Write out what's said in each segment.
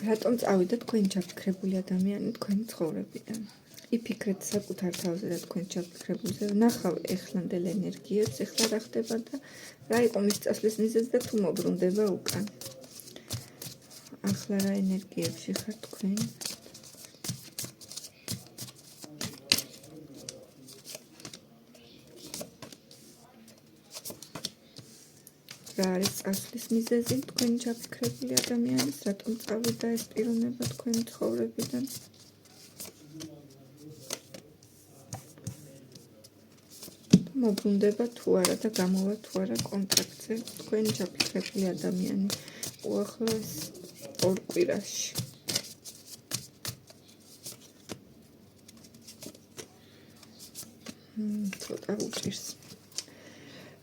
რატომ წავიდა თქვენი ჩაფიქრებული ადამიანი თქვენი ცხოვრებიდან? იფიქრეთ საკუთარ თავზე და თქვენ ჩაფიქრებულზე, ნახავ ეხლანდელ ენერგიებს, ეხლა რა ხდება და რა იყო მის წასვლის მიზეზი და თუ მოbrunდება უკან. ახლა რა ენერგიებში ხარ თქვენ? რა არის წასვლის მიზეზი თქვენი ჩაფიქრებული ადამიანის, რატომ წავიდა ეს პიროვნება თქვენი ცხოვრებიდან? მოbrunდება თუ არა და გამოვა თუ არა კონტაქტზე თქვენი ჩაფიქრებული ადამიანი უახლოეს 2 კვირაში. ცოტა უჭირს.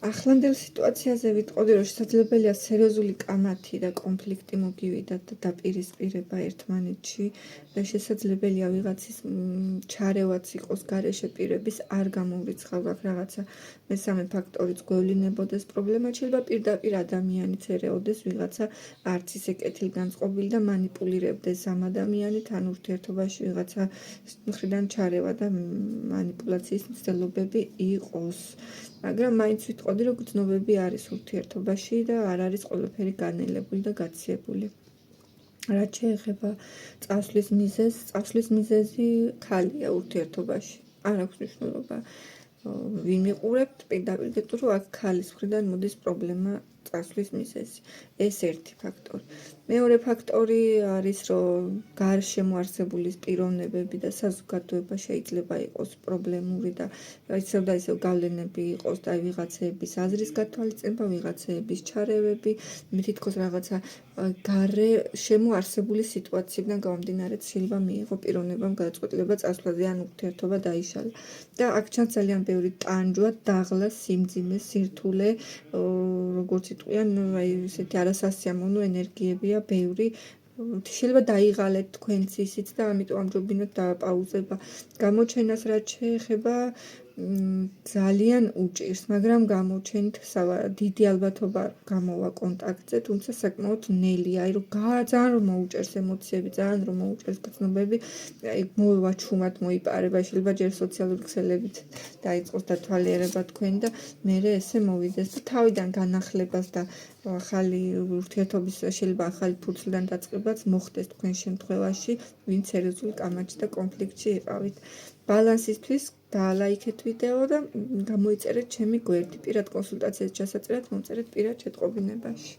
ახლანდელ სიტუაციაზე ვიტყოდი, რომ შესაძლებელია სერიოზული კამათი და კონფლიქტი მოგივიდათ და დაპირისპირება ერთმანეთში და შესაძლებელია ვიღაცის ჩარევაც იყოს გარეშე პირების არ გამოვრიცხავ რაღაცა მესამე ფაქტორიც გვევლინებოდეს პრობლემა, შეიძლება პირდაპირ ადამიანიც ერეოდეს ვიღაცა არც ისე კეთილგანწყობილი და მანიპულირებდეს ამ ადამიანით ან ურთიერთობაში ვიღაცა მხრიდან ჩარევა და მანიპულაციის მცდელობები იყოს. მაგრამ მაინც ვიტყოდი, რომ გრძნობები არის ურთიერთობაში და არ არის ყველაფერი განელებული და გაციებული. რაც შეეხება წასვლის მიზეზს, წასვლის მიზეზი ქალია ურთიერთობაში. არ აქვს მნიშვნელობა ვინ მიყურებთ, პირდაპირ გეტყვი, რომ აქ ქალის მხრიდან მოდის პრობლემა წასვლის მიზეზი. ეს ერთი ფაქტორი. მეორე ფაქტორი არის, რომ გარშემოარსებული პიროვნებები და საზოგადოება შეიძლება იყოს პრობლემური და ისევ და ისევ გავლენები იყოს და ვიღაცების აზრის გათვალისწინება, ვიღაცების ჩარევები, მე თითქოს რაღაცა გარშემოარსებული სიტუაციებიდან გამომდინარე შეიძლება მიიღო პიროვნებამ გადაწყვეტილება წასვლაზე ან ურთიერთობა დაიშალა. და აქ ჩანს ძალიან ბევრი ტანჯვა, დაღლა, სიმძიმე, სირთულე, როგორც იტყვიან, აი ესეთი არასასიამოვნო ენერგიებია ბევრი. შეიძლება დაიღალეთ თქვენც ისიც და ამიტომ ამჯობინოთ დააპაუზება. გამოჩენას რაც შეეხება ძალიან უჭირს, მაგრამ გამოჩენით დიდი ალბათობა გამოვა კონტაქტზე, თუმცა საკმაოდ ნელია, აი რომ ძალიან რომ მოუჭერს ემოციები, ძალიან რომ მოუჭერს გრძნობები, აი მოვა ჩუმად მოიპარება, შეიძლება ჯერ სოციალური ქსელებით დაიწყოს დათვალიერება თქვენი და მერე ესე მოვიდეს და თავიდან განახლებას და ახალი ურთიერთობის შეიძლება ახალი ფურცლიდან დაწყებაც მოხდეს თქვენ შემთხვევაში, ვინც სერიოზული კამათში და კონფლიქტში იყავით. ბალანსისთვის დაალაიქეთ ვიდეო და გამოიწერეთ ჩემი გვერდი. პირად კონსულტაციას ჩასაწერად მომწერეთ პირად შეტყობინებაში.